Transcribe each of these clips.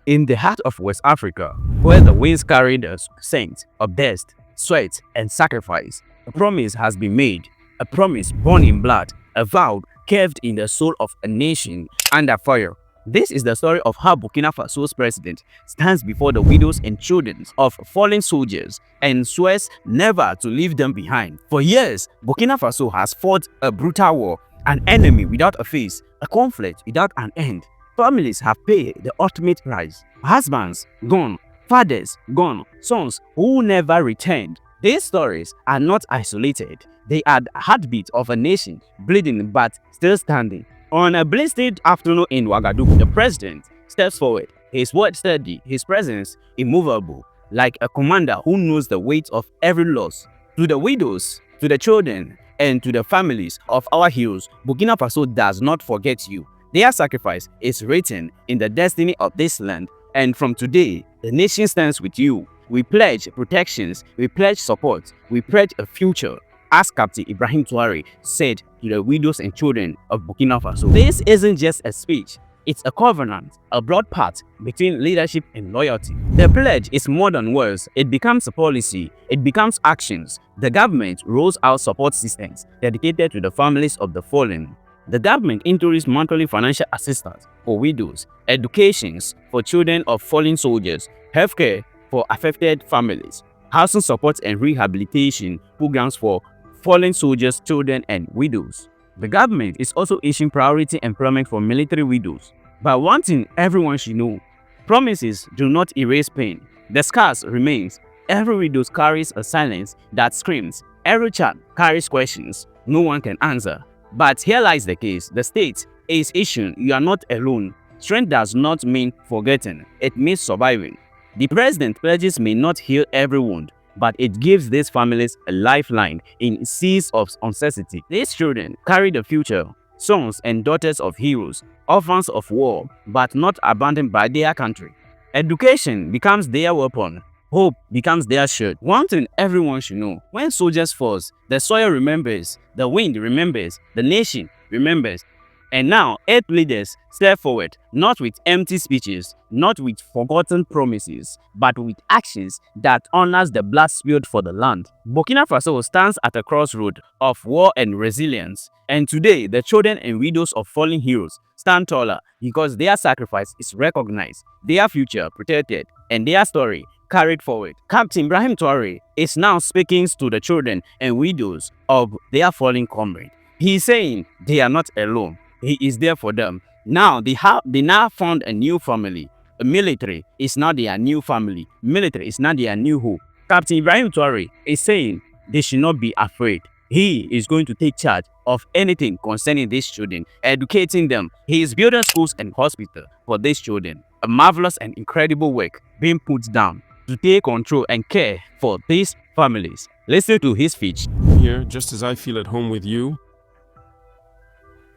In the heart of West Africa, where the winds carry the scent of death, sweat, and sacrifice, a promise has been made, a promise born in blood, a vow carved in the soul of a nation under fire. This is the story of how Burkina Faso's president stands before the widows and children of fallen soldiers and swears never to leave them behind. For years, Burkina Faso has fought a brutal war, an enemy without a face, a conflict without an end. Families have paid the ultimate price. Husbands gone, fathers gone, sons who never returned. These stories are not isolated. They are the heartbeat of a nation, bleeding but still standing. On a blistered afternoon in Ouagadougou, the president steps forward, his word steady, his presence immovable, like a commander who knows the weight of every loss. To the widows, to the children, and to the families of our heroes, Burkina Faso does not forget you. Their sacrifice is written in the destiny of this land, and from today, the nation stands with you. We pledge protections, we pledge support, we pledge a future, as Captain Ibrahim Traore said to the widows and children of Burkina Faso. This isn't just a speech, it's a covenant, a broad path between leadership and loyalty. The pledge is more than words, it becomes a policy, it becomes actions. The government rolls out support systems dedicated to the families of the fallen. The government introduced monthly financial assistance for widows, educations for children of fallen soldiers, healthcare for affected families, housing support and rehabilitation programs for fallen soldiers, children, and widows. The government is also issuing priority employment for military widows. But one thing everyone should know, promises do not erase pain. The scars remains. Every widow carries a silence that screams. Every child carries questions no one can answer. But here lies the case. The state is issuing, you are not alone. Strength does not mean forgetting, it means surviving. The president pledges may not heal every wound, but it gives these families a lifeline in seas of uncertainty. These children carry the future, sons and daughters of heroes, orphans of war, but not abandoned by their country. Education becomes their weapon. Hope becomes their shield. One thing everyone should know, when soldiers fall, the soil remembers, the wind remembers, the nation remembers. And now, earth leaders step forward, not with empty speeches, not with forgotten promises, but with actions that honors the blood spilled for the land. Burkina Faso stands at a crossroad of war and resilience. And today, the children and widows of fallen heroes stand taller because their sacrifice is recognized, their future protected, and their story carried forward. Captain Ibrahim Traore is now speaking to the children and widows of their fallen comrade. He is saying they are not alone. He is there for them. Now they now found a new family. A military is now their new family. Military is now their new hope. Captain Ibrahim Traore is saying they should not be afraid. He is going to take charge of anything concerning these children, educating them. He is building schools and hospitals for these children. A marvelous and incredible work being put down to take control and care for these families. Listen to his speech. Here, just as I feel at home with you.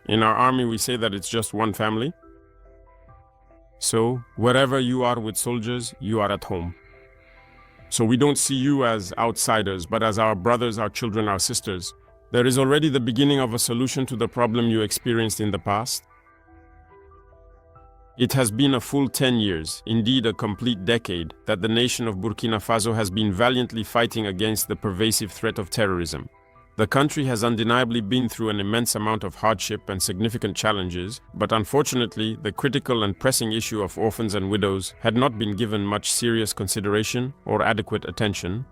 In our army, we say that it's just one family. So, wherever you are with soldiers, you are at home. So we don't see you as outsiders, but as our brothers, our children, our sisters. There is already the beginning of a solution to the problem you experienced in the past. It has been a full 10 years, indeed a complete decade, that the nation of Burkina Faso has been valiantly fighting against the pervasive threat of terrorism. The country has undeniably been through an immense amount of hardship and significant challenges, but unfortunately, the critical and pressing issue of orphans and widows had not been given much serious consideration or adequate attention.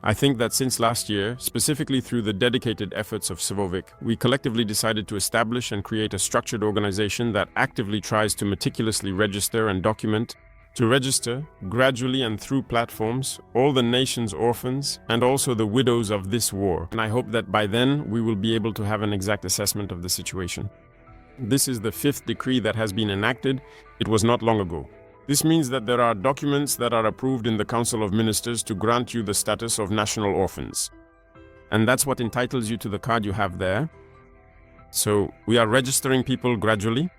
I think that since last year, specifically through the dedicated efforts of Savovic, we collectively decided to establish and create a structured organization that actively tries to meticulously register and document, to register, gradually and through platforms, all the nation's orphans and also the widows of this war. And I hope that by then we will be able to have an exact assessment of the situation. This is the 5th decree that has been enacted. It was not long ago. This means that there are documents that are approved in the Council of Ministers to grant you the status of national orphans. And that's what entitles you to the card you have there. So we are registering people gradually.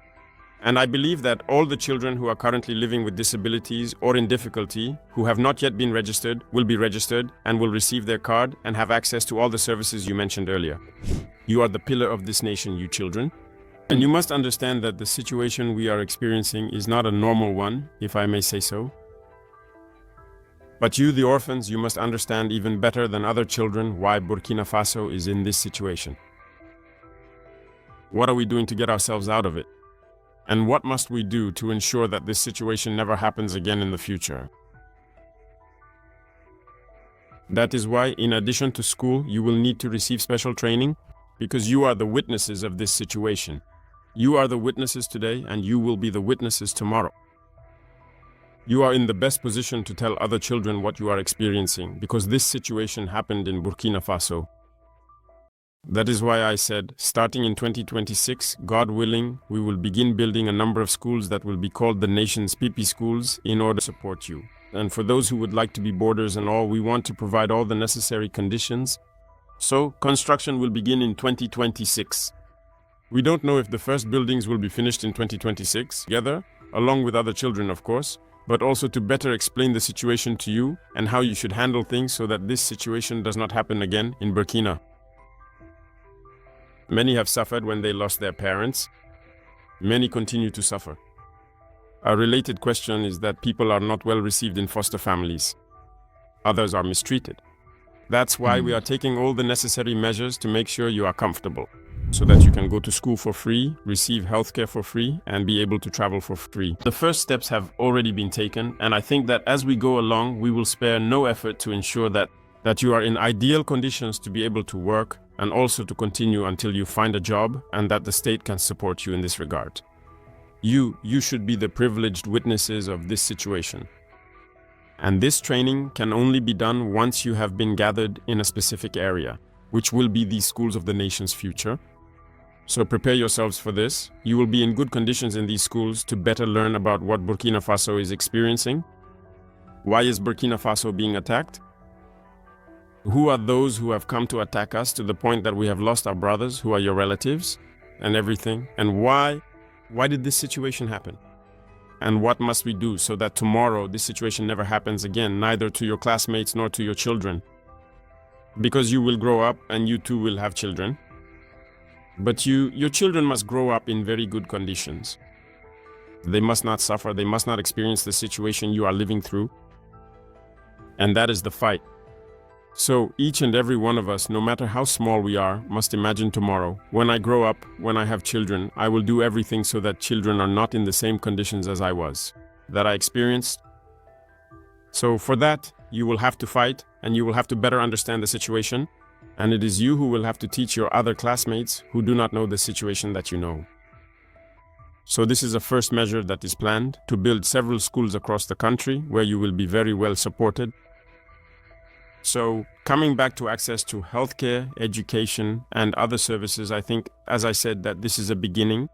And I believe that all the children who are currently living with disabilities or in difficulty, who have not yet been registered, will be registered and will receive their card and have access to all the services you mentioned earlier. You are the pillar of this nation, you children. And you must understand that the situation we are experiencing is not a normal one, if I may say so. But you, the orphans, you must understand even better than other children why Burkina Faso is in this situation. What are we doing to get ourselves out of it? And what must we do to ensure that this situation never happens again in the future? That is why, in addition to school, you will need to receive special training, because you are the witnesses of this situation. You are the witnesses today, and you will be the witnesses tomorrow. You are in the best position to tell other children what you are experiencing, because this situation happened in Burkina Faso. That is why I said, starting in 2026, God willing, we will begin building a number of schools that will be called the nation's PP schools in order to support you. And for those who would like to be boarders and all, we want to provide all the necessary conditions. So, construction will begin in 2026. We don't know if the first buildings will be finished in 2026, together, along with other children, of course, but also to better explain the situation to you and how you should handle things so that this situation does not happen again in Burkina. Many have suffered when they lost their parents. Many continue to suffer. A related question is that people are not well received in foster families. Others are mistreated. That's why we are taking all the necessary measures to make sure you are comfortable, so that you can go to school for free, receive healthcare for free, and be able to travel for free. The first steps have already been taken, and I think that as we go along, we will spare no effort to ensure that you are in ideal conditions to be able to work and also to continue until you find a job, and that the state can support you in this regard. You should be the privileged witnesses of this situation. And this training can only be done once you have been gathered in a specific area, which will be the schools of the nation's future. So prepare yourselves for this. You will be in good conditions in these schools to better learn about what Burkina Faso is experiencing. Why is Burkina Faso being attacked? Who are those who have come to attack us to the point that we have lost our brothers who are your relatives and everything? And why did this situation happen? And what must we do so that tomorrow this situation never happens again, neither to your classmates nor to your children? Because you will grow up and you too will have children. But your children must grow up in very good conditions. They must not suffer, they must not experience the situation you are living through. And that is the fight. So each and every one of us, no matter how small we are, must imagine tomorrow, when I grow up, when I have children, I will do everything so that children are not in the same conditions as I was, that I experienced. So for that, you will have to fight, and you will have to better understand the situation, and it is you who will have to teach your other classmates who do not know the situation that you know. So this is a first measure that is planned, to build several schools across the country where you will be very well supported. So, coming back to access to healthcare, education, and other services, I think, as I said, that this is a beginning.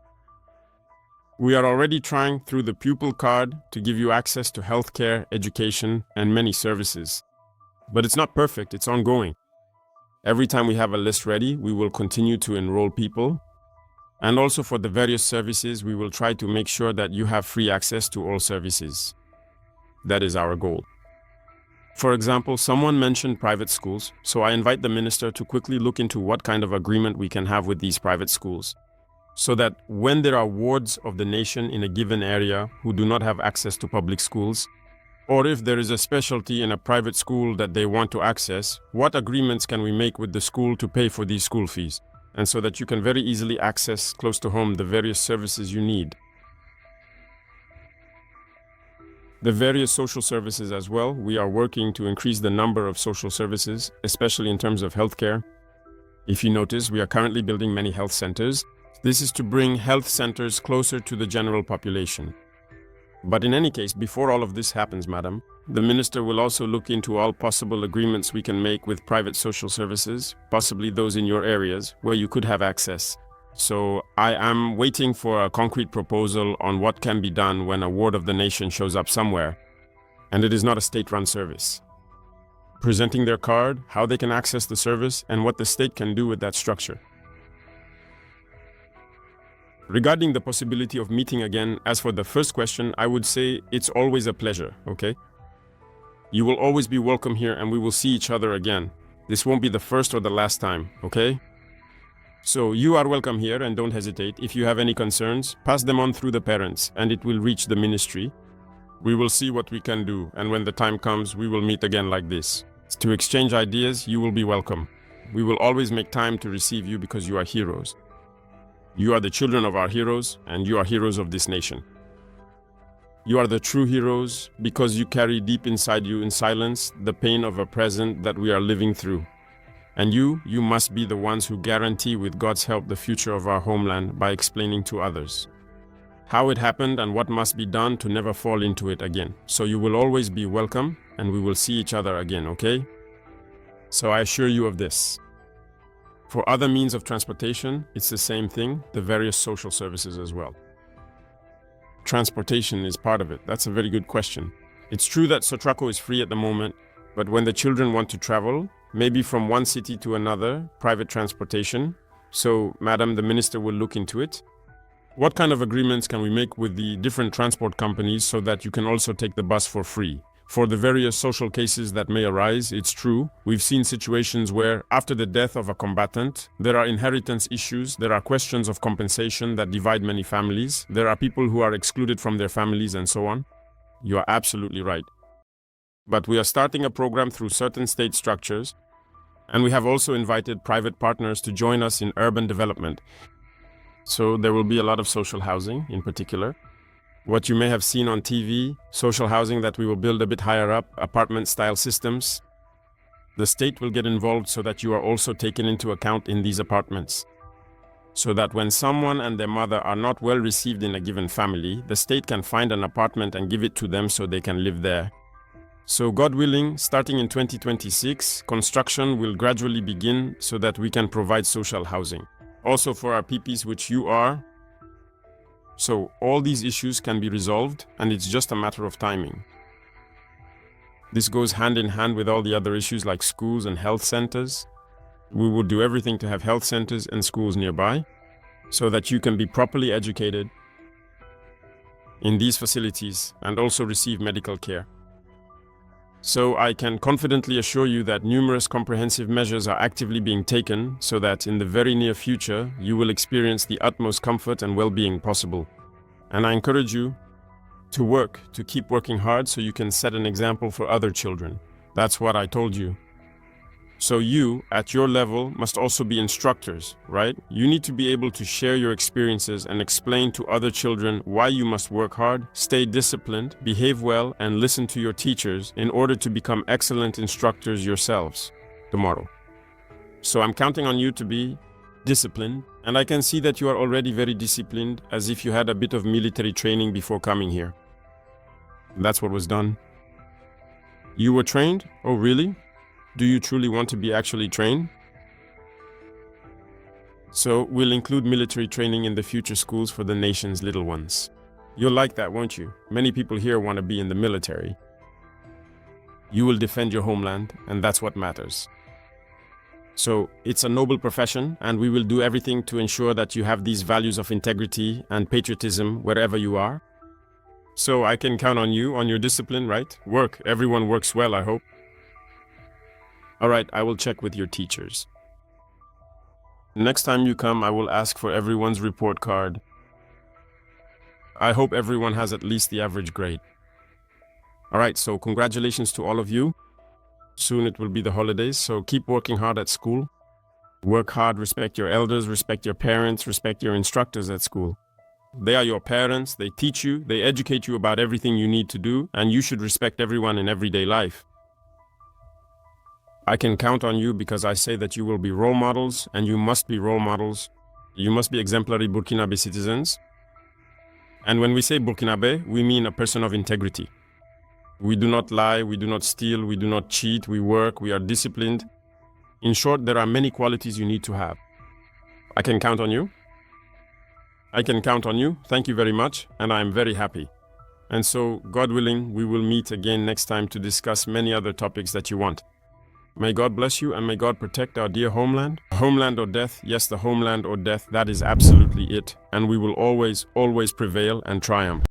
We are already trying through the pupil card to give you access to healthcare, education, and many services. But it's not perfect, it's ongoing. Every time we have a list ready, we will continue to enroll people. And also for the various services, we will try to make sure that you have free access to all services. That is our goal. For example, someone mentioned private schools, so I invite the minister to quickly look into what kind of agreement we can have with these private schools, so that when there are wards of the nation in a given area who do not have access to public schools, or if there is a specialty in a private school that they want to access, what agreements can we make with the school to pay for these school fees, and so that you can very easily access close to home the various services you need. The various social services as well, we are working to increase the number of social services, especially in terms of healthcare. If you notice, we are currently building many health centers. This is to bring health centers closer to the general population. But in any case, before all of this happens, madam, the minister will also look into all possible agreements we can make with private social services, possibly those in your areas where you could have access. So I am waiting for a concrete proposal on what can be done when a ward of the nation shows up somewhere, and it is not a state-run service. Presenting their card, how they can access the service, and what the state can do with that structure. Regarding the possibility of meeting again, as for the first question, I would say it's always a pleasure, okay? You will always be welcome here and we will see each other again. This won't be the first or the last time, okay? So you are welcome here, and don't hesitate. If you have any concerns, pass them on through the parents and it will reach the ministry. We will see what we can do, and when the time comes, we will meet again like this. To exchange ideas, you will be welcome. We will always make time to receive you because you are heroes. You are the children of our heroes, and you are heroes of this nation. You are the true heroes because you carry deep inside you in silence the pain of a present that we are living through. And you must be the ones who guarantee with God's help the future of our homeland by explaining to others how it happened and what must be done to never fall into it again. So you will always be welcome, and we will see each other again, okay? So I assure you of this. For other means of transportation, it's the same thing, the various social services as well. Transportation is part of it. That's a very good question. It's true that Sotraco is free at the moment, but when the children want to travel, maybe from one city to another, private transportation. So, Madam, the Minister will look into it. What kind of agreements can we make with the different transport companies so that you can also take the bus for free? For the various social cases that may arise, it's true. We've seen situations where, after the death of a combatant, there are inheritance issues, there are questions of compensation that divide many families, there are people who are excluded from their families and so on. You are absolutely right. But we are starting a program through certain state structures, and we have also invited private partners to join us in urban development. So there will be a lot of social housing in particular. What you may have seen on TV, social housing that we will build a bit higher up, apartment-style systems. The state will get involved so that you are also taken into account in these apartments. So that when someone and their mother are not well received in a given family, the state can find an apartment and give it to them so they can live there. So God willing, starting in 2026, construction will gradually begin so that we can provide social housing. Also for our PPs, which you are. So all these issues can be resolved, and it's just a matter of timing. This goes hand in hand with all the other issues like schools and health centers. We will do everything to have health centers and schools nearby so that you can be properly educated in these facilities and also receive medical care. So I can confidently assure you that numerous comprehensive measures are actively being taken so that in the very near future, you will experience the utmost comfort and well-being possible. And I encourage you to keep working hard so you can set an example for other children. That's what I told you. So you, at your level, must also be instructors, right? You need to be able to share your experiences and explain to other children why you must work hard, stay disciplined, behave well, and listen to your teachers in order to become excellent instructors yourselves tomorrow. So I'm counting on you to be disciplined, and I can see that you are already very disciplined, as if you had a bit of military training before coming here. That's what was done. You were trained? Oh, really? Do you truly want to be actually trained? So we'll include military training in the future schools for the nation's little ones. You'll like that, won't you? Many people here want to be in the military. You will defend your homeland, and that's what matters. So it's a noble profession, and we will do everything to ensure that you have these values of integrity and patriotism wherever you are. So I can count on you, on your discipline, right? Work. Everyone works well, I hope. All right, I will check with your teachers. Next time you come, I will ask for everyone's report card. I hope everyone has at least the average grade. All right, so congratulations to all of you. Soon it will be the holidays, so keep working hard at school. Work hard, respect your elders, respect your parents, respect your instructors at school. They are your parents, they teach you, they educate you about everything you need to do, and you should respect everyone in everyday life. I can count on you because I say that you will be role models, and you must be role models. You must be exemplary Burkinabe citizens. And when we say Burkinabe, we mean a person of integrity. We do not lie, we do not steal, we do not cheat, we work, we are disciplined. In short, there are many qualities you need to have. I can count on you. I can count on you. Thank you very much, and I am very happy. And so, God willing, we will meet again next time to discuss many other topics that you want. May God bless you, and may God protect our dear homeland. Homeland or death, yes, the homeland or death, that is absolutely it. And we will always, always prevail and triumph.